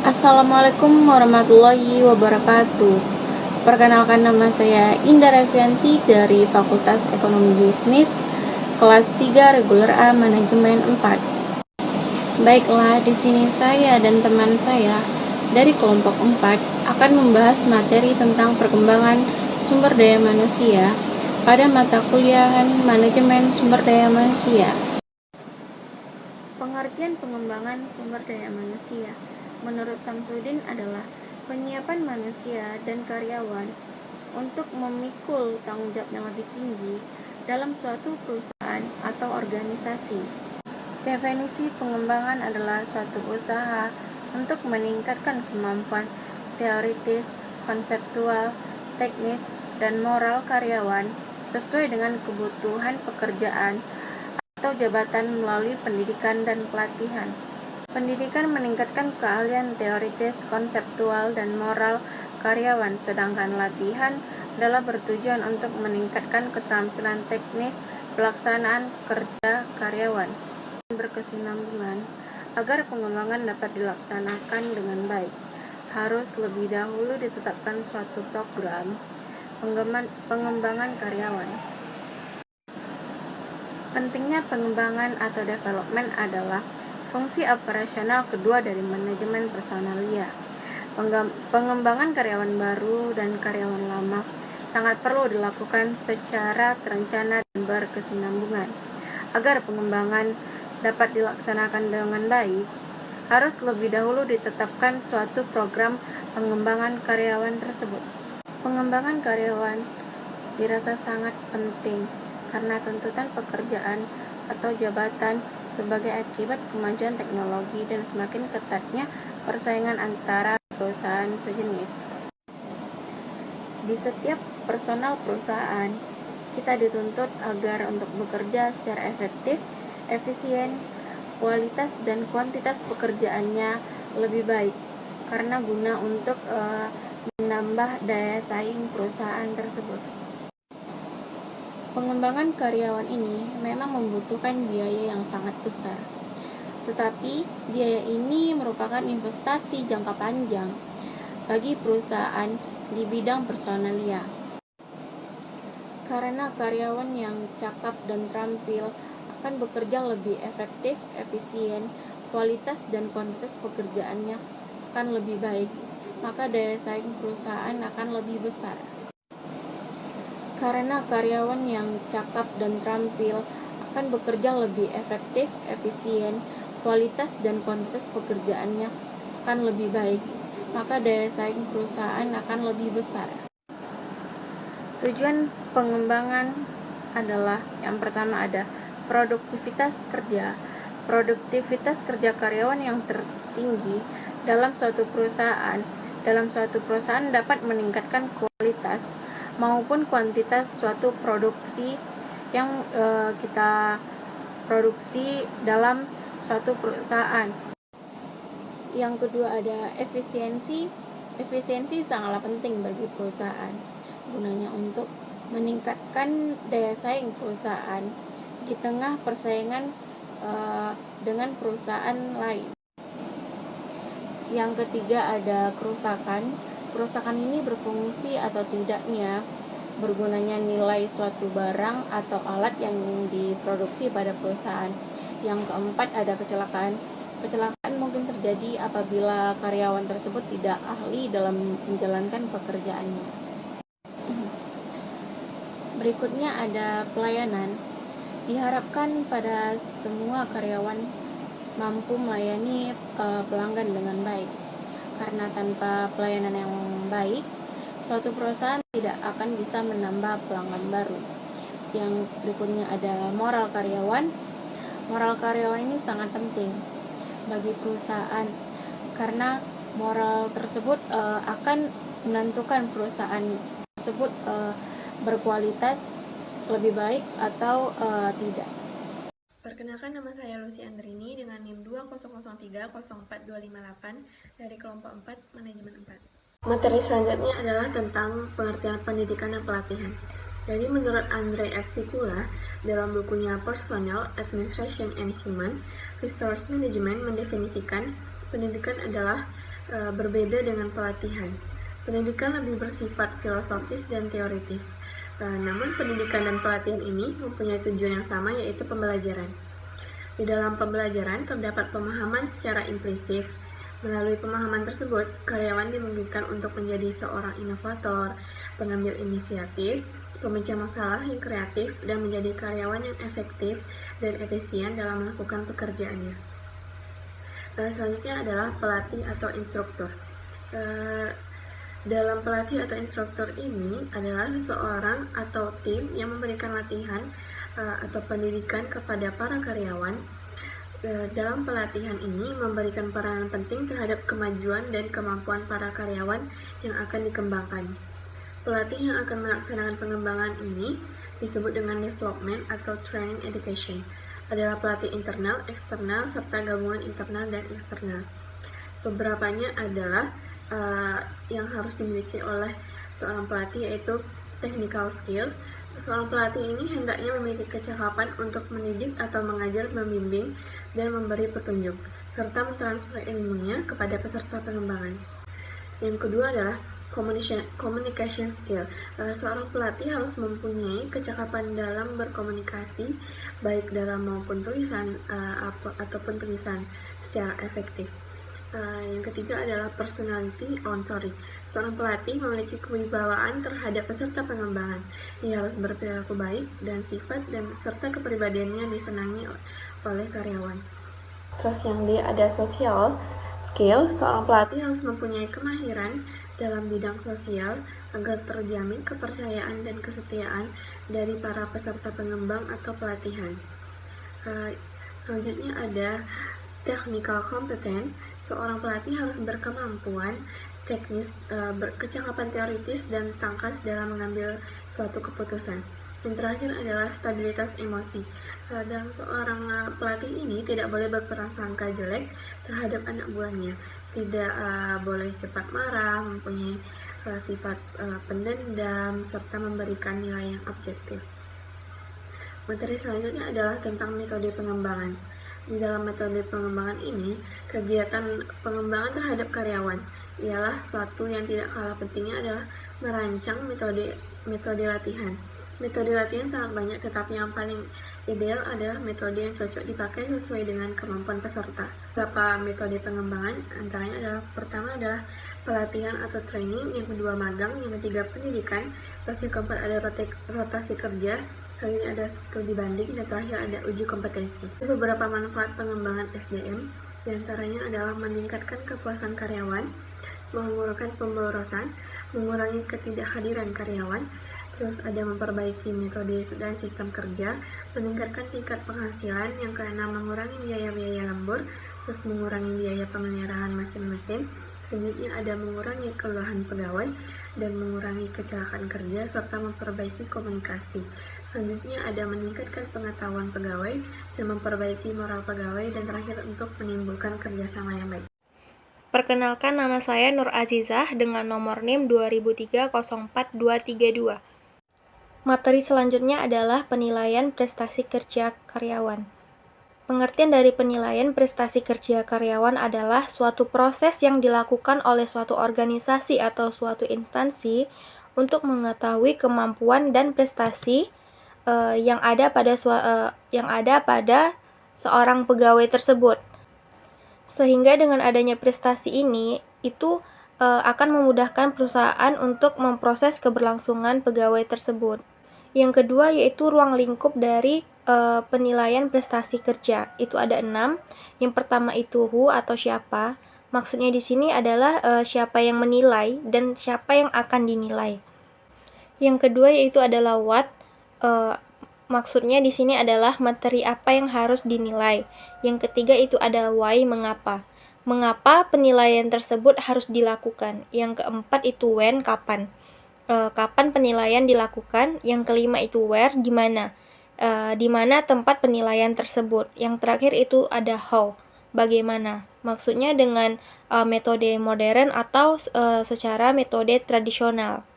Assalamualaikum warahmatullahi wabarakatuh. Perkenalkan, nama saya Indah Revianti dari Fakultas Ekonomi Bisnis, kelas 3 reguler A Manajemen 4. Baiklah, di sini saya dan teman saya dari kelompok 4 akan membahas materi tentang perkembangan sumber daya manusia pada mata kuliah Manajemen Sumber Daya Manusia. Pengertian pengembangan sumber daya manusia menurut Samsudin adalah penyiapan manusia dan karyawan untuk memikul tanggung jawab yang lebih tinggi dalam suatu perusahaan atau organisasi. Definisi pengembangan adalah suatu usaha untuk meningkatkan kemampuan teoritis, konseptual, teknis, dan moral karyawan sesuai dengan kebutuhan pekerjaan atau jabatan melalui pendidikan dan pelatihan. Pendidikan meningkatkan keahlian teoritis, konseptual, dan moral karyawan, sedangkan latihan adalah bertujuan untuk meningkatkan keterampilan teknis pelaksanaan kerja karyawan. Berkesinambungan, agar pengembangan dapat dilaksanakan dengan baik, harus lebih dahulu ditetapkan suatu program pengembangan karyawan. Pentingnya pengembangan atau development adalah fungsi operasional kedua dari manajemen personalia. Pengembangan karyawan baru dan karyawan lama sangat perlu dilakukan secara terencana dan berkesinambungan. Agar pengembangan dapat dilaksanakan dengan baik, harus lebih dahulu ditetapkan suatu program pengembangan karyawan tersebut. Pengembangan karyawan dirasa sangat penting karena tuntutan pekerjaan atau jabatan sebagai akibat kemajuan teknologi dan semakin ketatnya persaingan antara perusahaan sejenis. Di setiap personal perusahaan, kita dituntut agar untuk bekerja secara efektif, efisien, kualitas dan kuantitas pekerjaannya lebih baik karena guna untuk menambah daya saing perusahaan tersebut. Pengembangan karyawan ini memang membutuhkan biaya yang sangat besar, tetapi biaya ini merupakan investasi jangka panjang bagi perusahaan di bidang personalia. Karena karyawan yang cakap dan terampil akan bekerja lebih efektif, efisien, kualitas dan kuantitas pekerjaannya akan lebih baik, maka daya saing perusahaan akan lebih besar. Karena karyawan yang cakap dan terampil akan bekerja lebih efektif, efisien, kualitas dan kuantitas pekerjaannya akan lebih baik, maka daya saing perusahaan akan lebih besar. Tujuan pengembangan adalah yang pertama ada produktivitas kerja. Produktivitas kerja karyawan yang tertinggi dalam suatu perusahaan dapat meningkatkan kualitas maupun kuantitas suatu produksi yang kita produksi dalam suatu perusahaan. Yang kedua ada efisiensi. Efisiensi sangatlah penting bagi perusahaan, gunanya untuk meningkatkan daya saing perusahaan di tengah persaingan dengan perusahaan lain. Yang ketiga ada kerusakan. Kerusakan ini berfungsi atau tidaknya bergunanya nilai suatu barang atau alat yang diproduksi pada perusahaan. Yang keempat ada kecelakaan. Kecelakaan mungkin terjadi apabila karyawan tersebut tidak ahli dalam menjalankan pekerjaannya. Berikutnya ada pelayanan. Diharapkan pada semua karyawan mampu melayani pelanggan dengan baik. Karena tanpa pelayanan yang baik, suatu perusahaan tidak akan bisa menambah pelanggan baru. Yang berikutnya ada moral karyawan. Moral karyawan ini sangat penting bagi perusahaan karena moral tersebut akan menentukan perusahaan tersebut berkualitas lebih baik atau tidak. Perkenalkan, nama saya Lucy Andrini dengan NIM 200304258 dari kelompok 4 Manajemen 4. Materi selanjutnya adalah tentang pengertian pendidikan dan pelatihan. Jadi menurut Andre F. Sikula, dalam bukunya Personnel, Administration and Human Resource Management mendefinisikan pendidikan adalah berbeda dengan pelatihan. Pendidikan lebih bersifat filosofis dan teoritis. Namun pendidikan dan pelatihan ini mempunyai tujuan yang sama, yaitu pembelajaran. Di dalam pembelajaran terdapat pemahaman secara implisit. Melalui pemahaman tersebut, karyawan dimungkinkan untuk menjadi seorang inovator, pengambil inisiatif, pemecah masalah yang kreatif, dan menjadi karyawan yang efektif dan efisien dalam melakukan pekerjaannya. Selanjutnya adalah pelatih atau instruktur. Dalam pelatih atau instruktur ini adalah seseorang atau tim yang memberikan latihan atau pendidikan kepada para karyawan. Dalam pelatihan ini memberikan peranan penting terhadap kemajuan dan kemampuan para karyawan yang akan dikembangkan. Pelatih yang akan melaksanakan pengembangan ini disebut dengan development atau training education. Adalah pelatih internal, eksternal, serta gabungan internal dan eksternal. Beberapanya adalah yang harus dimiliki oleh seorang pelatih, yaitu technical skill. Seorang pelatih ini hendaknya memiliki kecakapan untuk mendidik atau mengajar, membimbing, dan memberi petunjuk, serta mentransfer ilmunya kepada peserta pengembangan. Yang kedua adalah communication skill. Seorang pelatih harus mempunyai kecakapan dalam berkomunikasi, baik dalam maupun tulisan ataupun tulisan secara efektif. Yang ketiga adalah personality authority. Seorang pelatih memiliki kewibawaan terhadap peserta pengembangan. Ia harus berperilaku baik dan sifat dan serta kepribadiannya disenangi oleh karyawan. Terus yang D ada social skill. Seorang pelatih harus mempunyai kemahiran dalam bidang sosial agar terjamin kepercayaan dan kesetiaan dari para peserta pengembang atau pelatihan. Selanjutnya ada technical competence. Seorang pelatih harus berkemampuan teknis, berkecakapan teoritis dan tangkas dalam mengambil suatu keputusan. Yang terakhir adalah stabilitas emosi. Dan seorang pelatih ini tidak boleh berprasangka jelek terhadap anak buahnya, tidak boleh cepat marah, mempunyai sifat pendendam, serta memberikan nilai yang objektif. Materi selanjutnya adalah tentang metode pengembangan. Di dalam metode pengembangan ini, kegiatan pengembangan terhadap karyawan ialah suatu yang tidak kalah pentingnya adalah merancang metode latihan. Metode latihan sangat banyak, tetapi yang paling ideal adalah metode yang cocok dipakai sesuai dengan kemampuan peserta. Beberapa metode pengembangan antaranya adalah pertama adalah pelatihan atau training, yang kedua magang, yang ketiga pendidikan, terus yang keempat ada rotasi kerja, kali ini ada studi banding, dan terakhir ada uji kompetensi. Beberapa manfaat pengembangan SDM diantaranya adalah meningkatkan kepuasan karyawan, mengurangi pemborosan, mengurangi ketidakhadiran karyawan, terus ada memperbaiki metode dan sistem kerja, meningkatkan tingkat penghasilan, yang keenam mengurangi biaya-biaya lembur, terus mengurangi biaya pemeliharaan mesin-mesin, selanjutnya ada mengurangi keluhan pegawai dan mengurangi kecelakaan kerja, serta memperbaiki komunikasi. Selanjutnya ada meningkatkan pengetahuan pegawai dan memperbaiki moral pegawai, dan terakhir untuk menimbulkan kerjasama yang baik. Perkenalkan, nama saya Nur Azizah dengan nomor NIM 2003-04232. Materi selanjutnya adalah penilaian prestasi kerja karyawan. Pengertian dari penilaian prestasi kerja karyawan adalah suatu proses yang dilakukan oleh suatu organisasi atau suatu instansi untuk mengetahui kemampuan dan prestasi yang ada pada seorang pegawai tersebut. Sehingga dengan adanya prestasi ini itu akan memudahkan perusahaan untuk memproses keberlangsungan pegawai tersebut. Yang kedua yaitu ruang lingkup dari penilaian prestasi kerja. Itu ada 6. Yang pertama itu who atau siapa. Maksudnya di sini adalah siapa yang menilai dan siapa yang akan dinilai. Yang kedua yaitu adalah what. Maksudnya di sini adalah materi apa yang harus dinilai. Yang ketiga itu ada why, mengapa. Mengapa penilaian tersebut harus dilakukan. Yang keempat itu when, kapan. Kapan penilaian dilakukan. Yang kelima itu where, di mana. Di mana tempat penilaian tersebut. Yang terakhir itu ada how, bagaimana. Maksudnya dengan metode modern atau secara metode tradisional.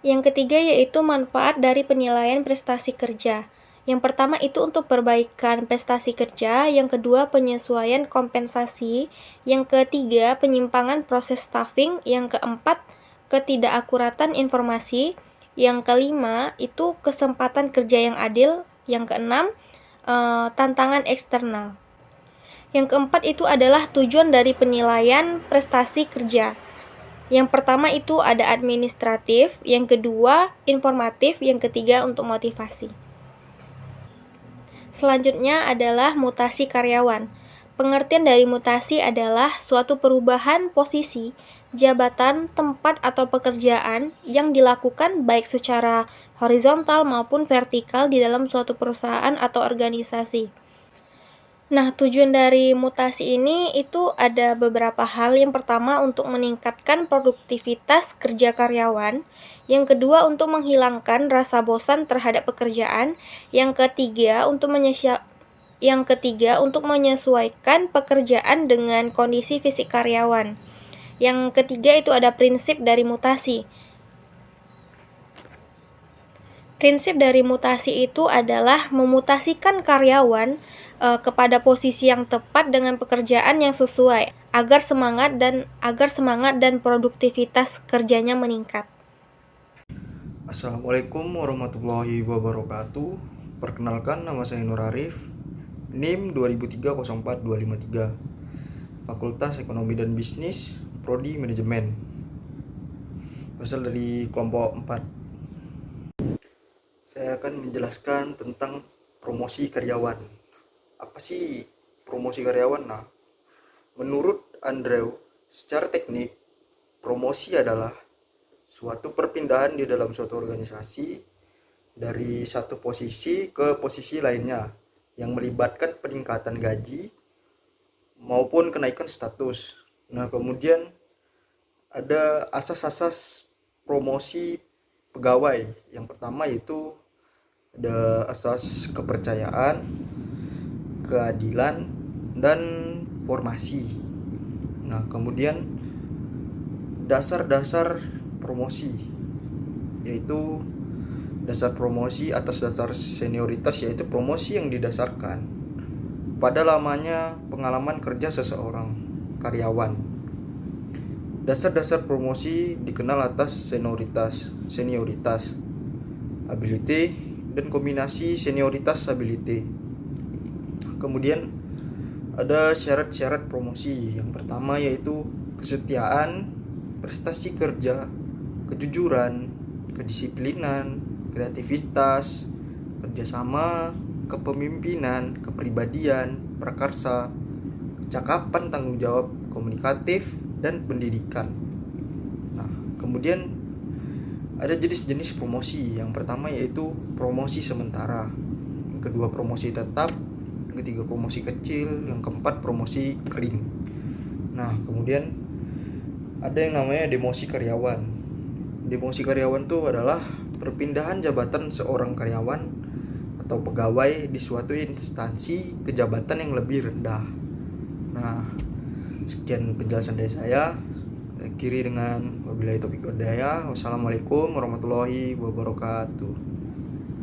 Yang ketiga yaitu manfaat dari penilaian prestasi kerja. Yang pertama itu untuk perbaikan prestasi kerja, yang kedua penyesuaian kompensasi, yang ketiga penyimpangan proses staffing, yang keempat ketidakakuratan informasi, yang kelima itu kesempatan kerja yang adil, yang keenam tantangan eksternal. Yang keempat itu adalah tujuan dari penilaian prestasi kerja. Yang pertama itu ada administratif, yang kedua informatif, yang ketiga untuk motivasi. Selanjutnya adalah mutasi karyawan. Pengertian dari mutasi adalah suatu perubahan posisi, jabatan, tempat, atau pekerjaan yang dilakukan baik secara horizontal maupun vertikal di dalam suatu perusahaan atau organisasi. Nah, tujuan dari mutasi ini itu ada beberapa hal. Yang pertama untuk meningkatkan produktivitas kerja karyawan, yang kedua untuk menghilangkan rasa bosan terhadap pekerjaan, yang ketiga untuk menyesuaikan pekerjaan dengan kondisi fisik karyawan. Yang ketiga itu ada prinsip dari mutasi. Prinsip dari mutasi itu adalah memutasikan karyawan kepada posisi yang tepat dengan pekerjaan yang sesuai agar semangat dan produktivitas kerjanya meningkat. Assalamualaikum warahmatullahi wabarakatuh. Perkenalkan, nama saya Nur Arif, NIM 2003-04253, Fakultas Ekonomi dan Bisnis, Prodi Manajemen, berasal dari kelompok 4. Saya akan menjelaskan tentang promosi karyawan. Apa sih promosi karyawan? Nah, menurut Andrew, secara teknik, promosi adalah suatu perpindahan di dalam suatu organisasi dari satu posisi ke posisi lainnya yang melibatkan peningkatan gaji maupun kenaikan status. Nah, kemudian ada asas-asas promosi pegawai. Yang pertama yaitu ada asas kepercayaan, keadilan, dan formasi. Nah, kemudian dasar-dasar promosi, yaitu dasar promosi atas dasar senioritas, yaitu promosi yang didasarkan pada lamanya pengalaman kerja seseorang karyawan. Dasar-dasar promosi dikenal atas senioritas, ability, dan kombinasi senioritas ability. Kemudian ada syarat-syarat promosi. Yang pertama yaitu kesetiaan, prestasi kerja, kejujuran, kedisiplinan, kreativitas, kerjasama, kepemimpinan, kepribadian, prakarsa, kecakapan, tanggung jawab, komunikatif, dan pendidikan. Nah, kemudian ada jenis-jenis promosi. Yang pertama yaitu promosi sementara, yang kedua promosi tetap, yang ketiga promosi kecil, yang keempat promosi kering. Nah, kemudian ada yang namanya demosi karyawan. Demosi karyawan itu adalah perpindahan jabatan seorang karyawan atau pegawai di suatu instansi ke jabatan yang lebih rendah. Nah, sekian penjelasan dari saya. Akhiri dengan wabillahi taufiq wal hidayah. Wassalamualaikum warahmatullahi wabarakatuh.